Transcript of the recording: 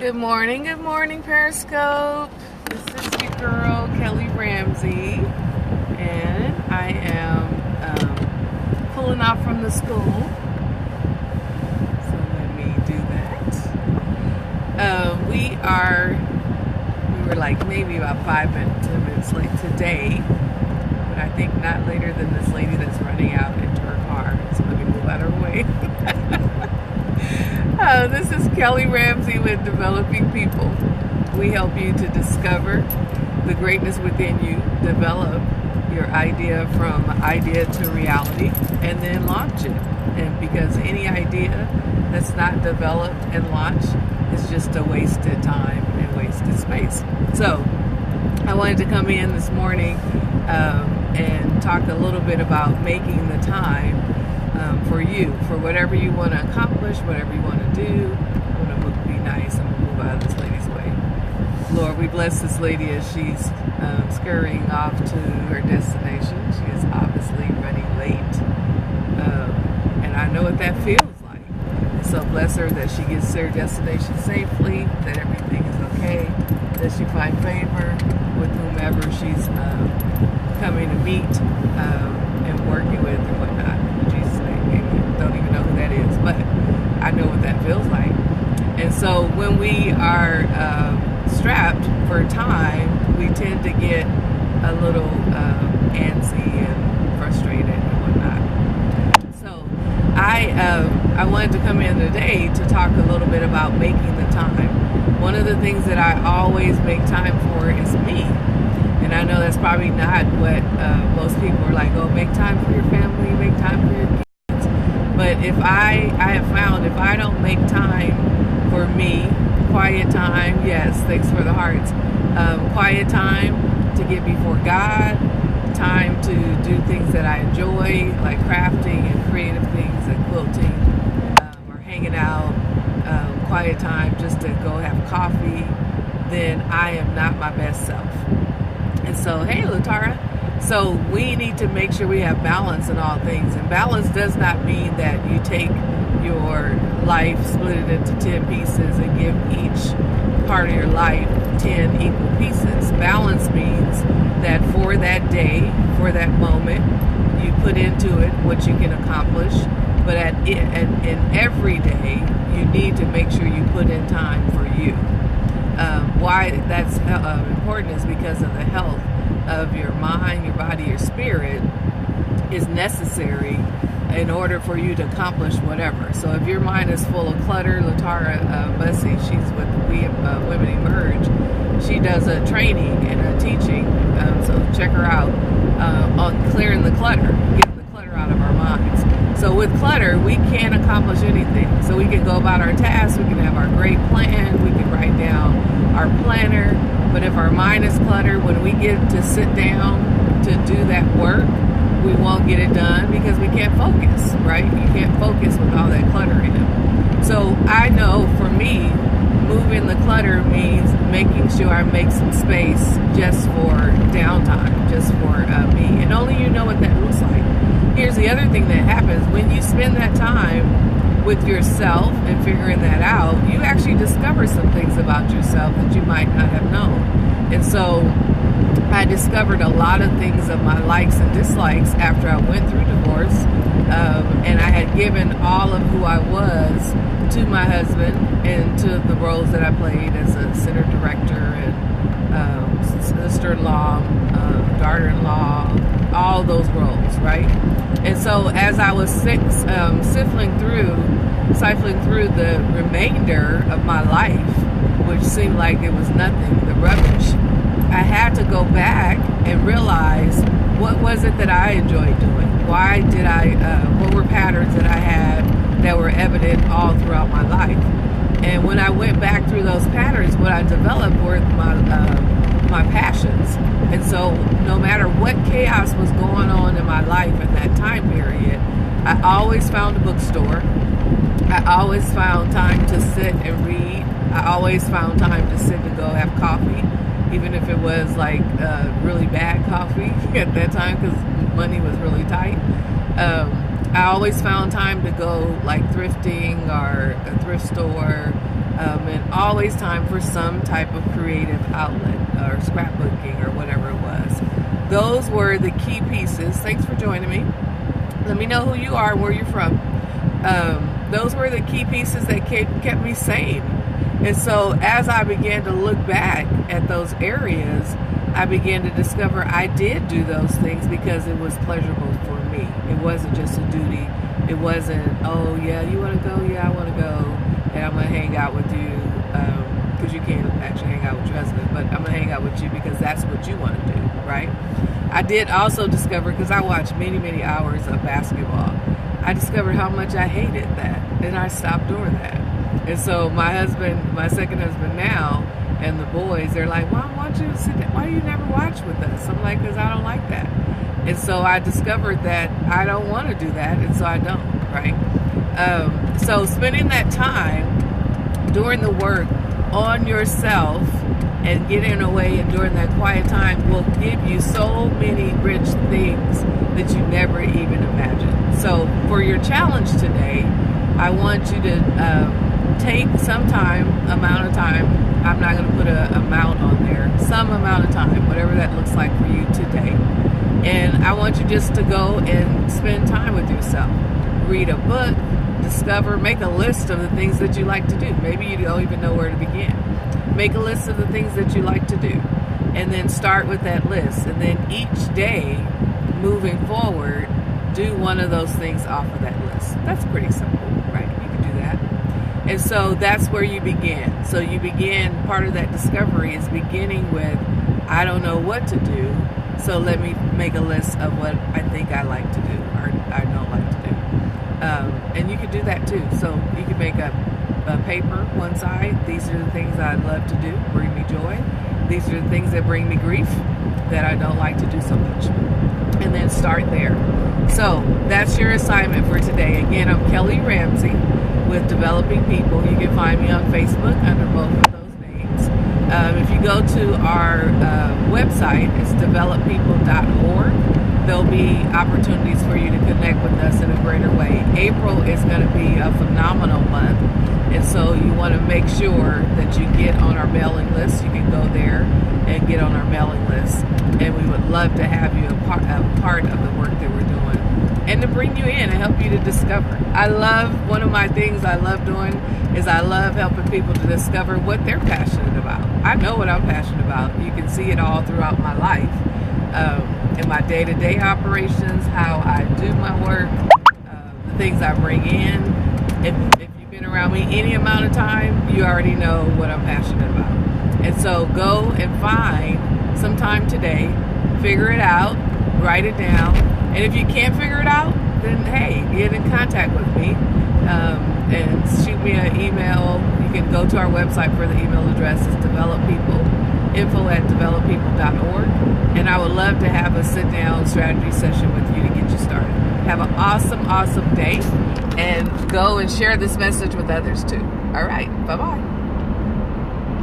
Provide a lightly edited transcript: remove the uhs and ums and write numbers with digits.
Good morning, Periscope. This is your girl, Kelly Ramsey, and I am pulling off from the school. So let me do that. We were like maybe about 10 minutes late today, but I think not later than this lady that's running out into her car. So let me move out of her way. This is Kelly Ramsey with Developing People. We help you to discover the greatness within you, develop your idea from idea to reality, and then launch it. And because any idea that's not developed and launched is just a wasted time and wasted space. So I wanted to come in this morning and talk a little bit about making the time for you, for whatever you want to accomplish, whatever you want to do. I'm going to be nice. I'm going to move out of this lady's way. Lord, we bless this lady as she's scurrying off to her destination. She is obviously running late. And I know what that feels like. So bless her that she gets to her destination safely, that everything is okay, that she find favor with whomever she's coming to meet and working with and whatnot. In Jesus' name, amen. Don't even know who that is, but I know what that feels like. And so when we are strapped for time, we tend to get a little antsy and frustrated and whatnot. So I wanted to come in today to talk a little bit about making the time. One of the things that I always make time for is me. And I know that's probably not what most people are like, oh, make time for your family, make time for your kids. But if I have found if I don't make time for me, quiet time, yes, thanks for the hearts, quiet time to get before God, time to do things that I enjoy, like crafting and creative things and quilting, or hanging out, quiet time just to go have coffee, then I am not my best self. And so, hey, Latara. So we need to make sure we have balance in all things. And balance does not mean that you take your life, split it into 10 pieces, and give each part of your life 10 equal pieces. Balance means that for that day, for that moment, you put into it what you can accomplish. But in every day, you need to make sure you put in time for you. Why that's important is because of the health of your mind, your body, your spirit is necessary in order for you to accomplish whatever. So if your mind is full of clutter, Latara Bussey, she's with Women Emerge. She does a training and a teaching, so check her out, on clearing the clutter, getting the clutter out of our minds. So with clutter, we can't accomplish anything. So we can go about our tasks, we can have our great plan, we can write down our planner, but if our mind is cluttered, when we get to sit down to do that work, we won't get it done because we can't focus, right? You can't focus with all that clutter in it. So I know for me, moving the clutter means making sure I make some space just for downtime, just for me. And only you know what that looks like. Here's the other thing that happens. When you spend that time with yourself and figuring that out, you actually discover some things about yourself that you might not have known. And so I discovered a lot of things of my likes and dislikes after I went through divorce. And I had given all of who I was to my husband and to the roles that I played as a center director and sister-in-law, daughter-in-law, all those roles, right? And so as I was sifting through the remainder of my life, which seemed like it was nothing, the rubbish, I had to go back and realize what was it that I enjoyed doing? Why did what were patterns that I had that were evident all throughout my life? And when I went back through those patterns, what I developed were my passions. And so no matter what chaos was going on in my life in that time period, I always found a bookstore. I always found time to sit and read. I always found time to sit and go have coffee, even if it was like really bad coffee at that time because money was really tight. I always found time to go like thrifting or a thrift store, and always time for some type of creative outlet or scrapbooking or whatever it was. Those were the key pieces. Thanks for joining me. Let me know who you are and where you're from. Those were the key pieces that kept me sane. And so as I began to look back at those areas, I began to discover I did do those things because it was pleasurable for me. It wasn't just a duty. It wasn't, oh yeah, you want to go? Yeah, I want to go. And I'm going to hang out with you, because you can't actually hang out with your husband, but I'm going to hang out with you because that's what you want to do, right? I did also discover, because I watched many, many hours of basketball, I discovered how much I hated that, and I stopped doing that. And so my husband, my second husband now, and the boys, they're like, Mom, why don't you sit down? Why do you never watch with us? I'm like, because I don't like that. And so I discovered that I don't want to do that, and so I don't, right? So spending that time doing the work on yourself and getting away and during that quiet time will give you so many rich things that you never even imagined. So for your challenge today, I want you to take some amount of time. I'm not going to put an amount on there, some amount of time, whatever that looks like for you today. And I want you just to go and spend time with yourself. Read a book, discover, make a list of the things that you like to do. Maybe you don't even know where to begin. Make a list of the things that you like to do, and then start with that list. And then each day, moving forward, do one of those things off of that list. That's pretty simple, right? You can do that. And so that's where you begin. So you begin, part of that discovery is beginning with, I don't know what to do, so let me make a list of what I think I like to do or I don't like to do. And you can do that too. So you can make a paper, one side, these are the things I love to do, bring me joy. These are the things that bring me grief that I don't like to do so much. And then start there. So that's your assignment for today. Again, I'm Kelly Ramsey with Developing People. You can find me on Facebook under both of those names. If you go to our website, it's developpeople.org. There'll be opportunities for you to connect with us in a greater way. April is going to be a phenomenal month, and so you want to make sure that you get on our mailing list. You can go there and get on our mailing list, and we would love to have you a part of the work that we're doing and to bring you in and help you to discover. One of my things I love doing is I love helping people to discover what they're passionate about. I know what I'm passionate about. You can see it all throughout my life. In my day-to-day operations, how I do my work, the things I bring in. If you've been around me any amount of time, you already know what I'm passionate about. And so go and find some time today, figure it out, write it down. And if you can't figure it out, then hey, get in contact with me and shoot me an email. You can go to our website for the email address. It's info@developpeople.org. And I would love to have a sit-down strategy session with you to get you started. Have an awesome, awesome day, and go and share this message with others too. All right, bye-bye.